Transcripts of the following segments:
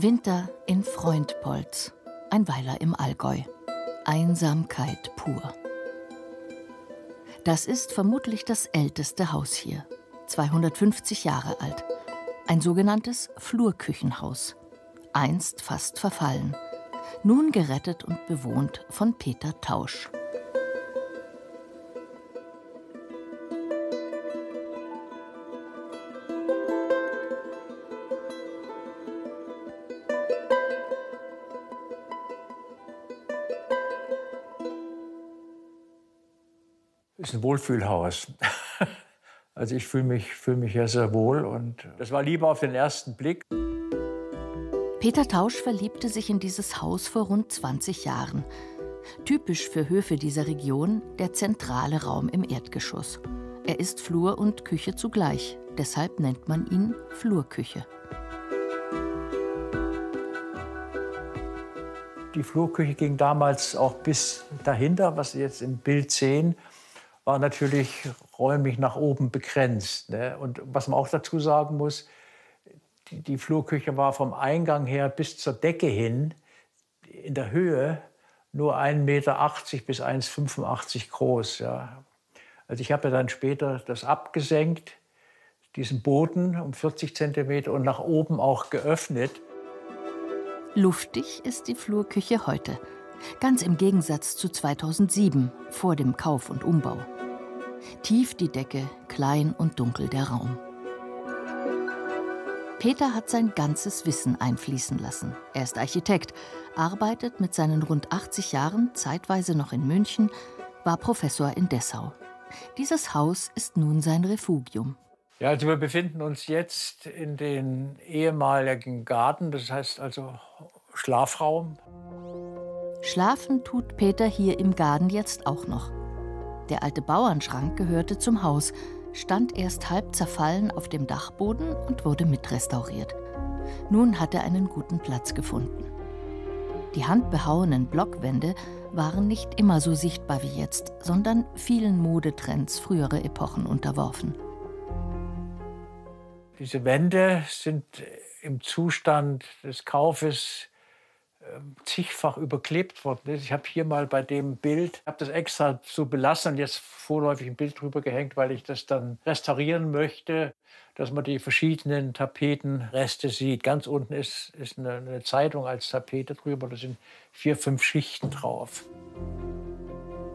Winter in Freundpolz, ein Weiler im Allgäu. Einsamkeit pur. Das ist vermutlich das älteste Haus hier, 250 Jahre alt. Ein sogenanntes Flurküchenhaus, einst fast verfallen, nun gerettet und bewohnt von Peter Tausch. Ist ein Wohlfühlhaus. Also ich fühle mich hier sehr wohl und das war Liebe auf den ersten Blick. Peter Tausch verliebte sich in dieses Haus vor rund 20 Jahren. Typisch für Höfe dieser Region der zentrale Raum im Erdgeschoss. Er ist Flur und Küche zugleich, deshalb nennt man ihn Flurküche. Die Flurküche ging damals auch bis dahinter, was Sie jetzt im Bild sehen, war natürlich räumlich nach oben begrenzt. Ne? Und was man auch dazu sagen muss, die Flurküche war vom Eingang her bis zur Decke hin in der Höhe nur 1,80 Meter bis 1,85 Meter groß. Ja. Also ich habe ja dann später das abgesenkt, diesen Boden um 40 Zentimeter und nach oben auch geöffnet. Luftig ist die Flurküche heute. Ganz im Gegensatz zu 2007, vor dem Kauf und Umbau. Tief die Decke, klein und dunkel der Raum. Peter hat sein ganzes Wissen einfließen lassen. Er ist Architekt, arbeitet mit seinen rund 80 Jahren zeitweise noch in München, war Professor in Dessau. Dieses Haus ist nun sein Refugium. Ja, also wir befinden uns jetzt in den ehemaligen Garten, das heißt also Schlafraum. Schlafen tut Peter hier im Garten jetzt auch noch. Der alte Bauernschrank gehörte zum Haus, stand erst halb zerfallen auf dem Dachboden und wurde mitrestauriert. Nun hat er einen guten Platz gefunden. Die handbehauenen Blockwände waren nicht immer so sichtbar wie jetzt, sondern vielen Modetrends früherer Epochen unterworfen. Diese Wände sind im Zustand des Kaufes zigfach überklebt worden. Ich habe hier mal bei dem Bild, habe das extra so belassen und jetzt vorläufig ein Bild drüber gehängt, weil ich das dann restaurieren möchte, dass man die verschiedenen Tapetenreste sieht. Ganz unten ist eine Zeitung als Tapete drüber, da sind 4, 5 Schichten drauf.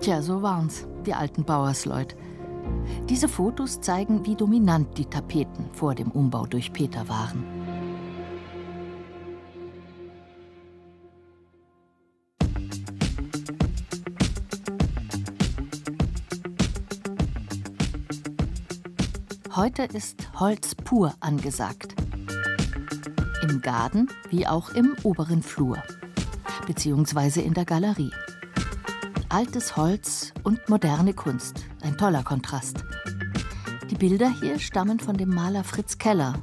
Tja, so waren's, die alten Bauersleut. Diese Fotos zeigen, wie dominant die Tapeten vor dem Umbau durch Peter waren. Heute ist Holz pur angesagt. Im Garten wie auch im oberen Flur, beziehungsweise in der Galerie. Altes Holz und moderne Kunst, ein toller Kontrast. Die Bilder hier stammen von dem Maler Fritz Keller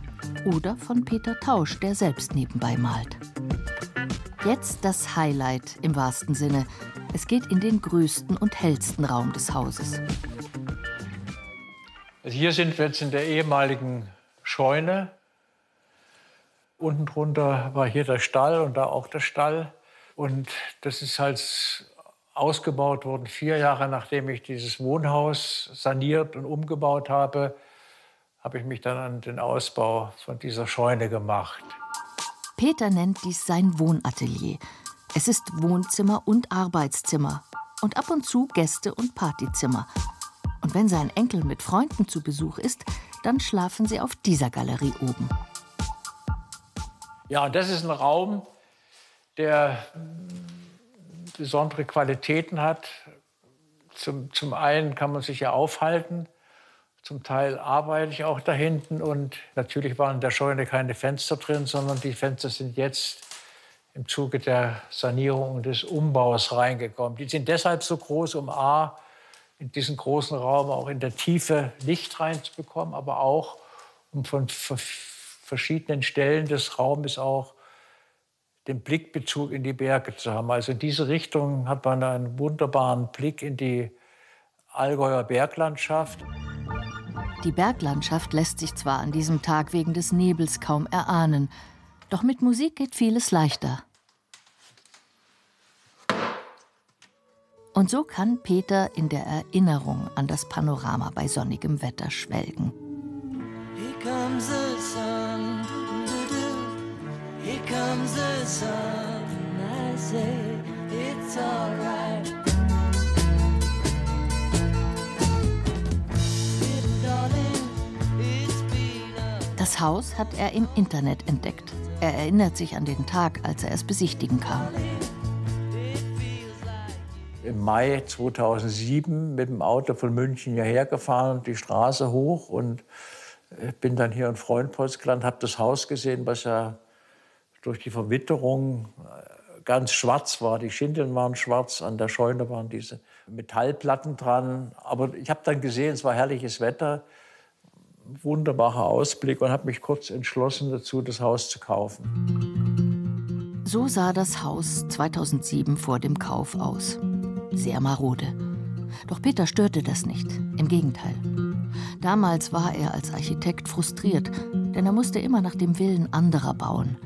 oder von Peter Tausch, der selbst nebenbei malt. Jetzt das Highlight im wahrsten Sinne. Es geht in den größten und hellsten Raum des Hauses. Also hier sind wir jetzt in der ehemaligen Scheune. Unten drunter war hier der Stall und da auch der Stall. Und das ist halt ausgebaut worden 4 Jahre, nachdem ich dieses Wohnhaus saniert und umgebaut habe, habe ich mich dann an den Ausbau von dieser Scheune gemacht. Peter nennt dies sein Wohnatelier. Es ist Wohnzimmer und Arbeitszimmer und ab und zu Gäste- und Partyzimmer. Und wenn sein Enkel mit Freunden zu Besuch ist, dann schlafen sie auf dieser Galerie oben. Ja, und das ist ein Raum, der besondere Qualitäten hat. Zum einen kann man sich ja aufhalten, zum Teil arbeite ich auch da hinten. Und natürlich waren in der Scheune keine Fenster drin, sondern die Fenster sind jetzt im Zuge der Sanierung und des Umbaus reingekommen. Die sind deshalb so groß, um A, in diesen großen Raum auch in der Tiefe Licht reinzubekommen, aber auch, um von verschiedenen Stellen des Raumes auch den Blickbezug in die Berge zu haben. Also in diese Richtung hat man einen wunderbaren Blick in die Allgäuer Berglandschaft. Die Berglandschaft lässt sich zwar an diesem Tag wegen des Nebels kaum erahnen, Doch mit Musik geht vieles leichter. Und so kann Peter in der Erinnerung an das Panorama bei sonnigem Wetter schwelgen. Here comes the sun, here comes the sun, I say it's alright. Das Haus hat er im Internet entdeckt. Er erinnert sich an den Tag, als er es besichtigen kam. Im Mai 2007 mit dem Auto von München hierher gefahren, die Straße hoch und bin dann hier in Frauenpolz gelandet, habe das Haus gesehen, was ja durch die Verwitterung ganz schwarz war. Die Schindeln waren schwarz, an der Scheune waren diese Metallplatten dran. Aber ich habe dann gesehen, es war herrliches Wetter, wunderbarer Ausblick und habe mich kurz entschlossen dazu, das Haus zu kaufen. So sah das Haus 2007 vor dem Kauf aus. Sehr marode. Doch Peter störte das nicht. Im Gegenteil. Damals war er als Architekt frustriert, denn er musste immer nach dem Willen anderer bauen.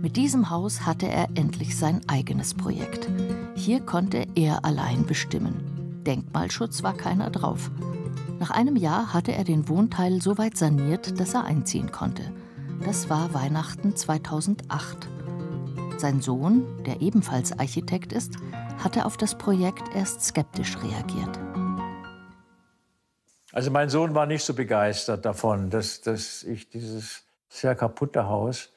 Mit diesem Haus hatte er endlich sein eigenes Projekt. Hier konnte er allein bestimmen. Denkmalschutz war keiner drauf. Nach einem Jahr hatte er den Wohnteil so weit saniert, dass er einziehen konnte. Das war Weihnachten 2008. Sein Sohn, der ebenfalls Architekt ist, hatte auf das Projekt erst skeptisch reagiert. Also mein Sohn war nicht so begeistert davon, dass ich dieses sehr kaputte Haus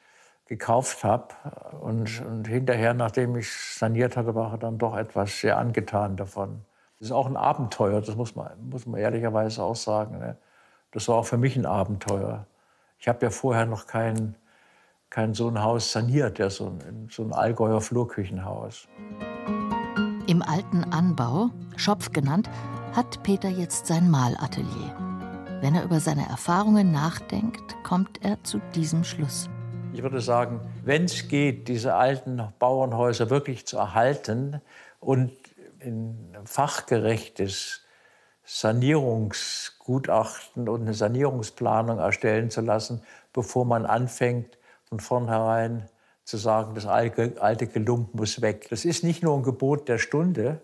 gekauft habe. Und hinterher, nachdem ich saniert hatte, war er dann doch etwas sehr angetan davon. Das ist auch ein Abenteuer, das muss man ehrlicherweise auch sagen. Ne? Das war auch für mich ein Abenteuer. Ich habe ja vorher noch kein so ein Haus saniert, ja, so ein Allgäuer Flurküchenhaus. Im alten Anbau, Schopf genannt, hat Peter jetzt sein Malatelier. Wenn er über seine Erfahrungen nachdenkt, kommt er zu diesem Schluss. Ich würde sagen, wenn es geht, diese alten Bauernhäuser wirklich zu erhalten und ein fachgerechtes Sanierungsgutachten und eine Sanierungsplanung erstellen zu lassen, bevor man anfängt, von vornherein zu sagen, das alte Gelump muss weg. Das ist nicht nur ein Gebot der Stunde,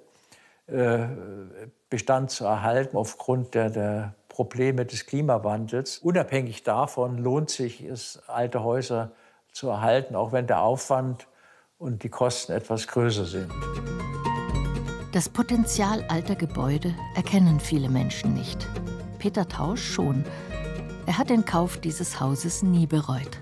Bestand zu erhalten aufgrund der Probleme des Klimawandels. Unabhängig davon lohnt sich es, alte Häuser zu erhalten, auch wenn der Aufwand und die Kosten etwas größer sind. Das Potenzial alter Gebäude erkennen viele Menschen nicht. Peter Tausch schon. Er hat den Kauf dieses Hauses nie bereut.